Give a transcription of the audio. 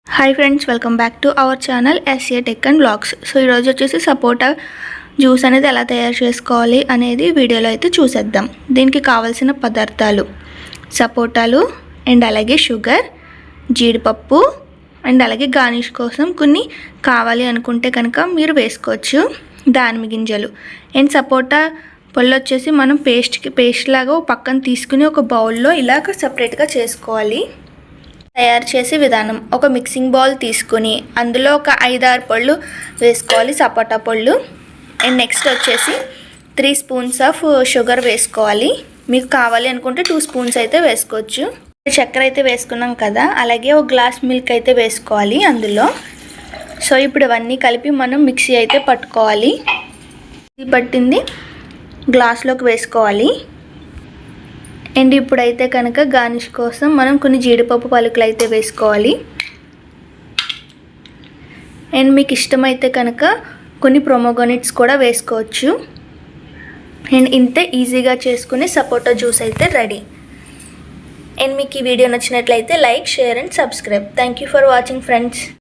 Hi friends, welcome back to our channel SA tech and blogs. So ఈరోజు వచ్చేసి సపోటా juice అనేది ఎలా తయారు చేసుకోవాలి అనేది వీడియోలో అయితే చూసేద్దాం. దీనికి కావాల్సిన పదార్థాలు సపోటాలు అండ్ అలాగే షుగర్, జీడిపప్పు అండ్ అలాగే గార్నిష్ కోసం కొన్ని కావాలి అనుకుంటే కనుక మీరు వేసుకోవచ్చు దానిమ్మ గింజలు. అండ్ సపోటా పళ్ళు వచ్చేసి మనం పేస్ట్ లాగా పక్కన తీసుకుని ఒక బౌల్లో ఇలాగ సపరేట్గా చేసుకోవాలి. తయారు చేసే విధానం: ఒక మిక్సింగ్ బౌల్ తీసుకుని అందులో ఒక 5-6 పళ్ళు వేసుకోవాలి, సపోటా పళ్ళు. అండ్ నెక్స్ట్ వచ్చేసి 3 స్పూన్స్ ఆఫ్ షుగర్ వేసుకోవాలి. మీకు కావాలి అనుకుంటే 2 స్పూన్స్ అయితే వేసుకోవచ్చు. చక్కెర అయితే వేసుకున్నాం కదా, అలాగే ఒక గ్లాస్ మిల్క్ అయితే వేసుకోవాలి అందులో. సో ఇప్పుడు ఇవన్నీ కలిపి మనం మిక్సీ అయితే పట్టుకోవాలి. పట్టింది గ్లాస్లోకి వేసుకోవాలి. అండ్ ఇప్పుడైతే కనుక గార్నిష్ కోసం మనం కొన్ని జీడిపప్పు పలుకులు అయితే వేసుకోవాలి. అండ్ మీకు ఇష్టమైతే కనుక కొన్ని పొమోగ్రానేట్స్ కూడా వేసుకోవచ్చు. అండ్ ఇంతే ఈజీగా చేసుకునే సపోటా జ్యూస్ అయితే రెడీ. అండ్ మీకు ఈ వీడియో నచ్చినట్లయితే like, share and subscribe. Thank you for watching friends.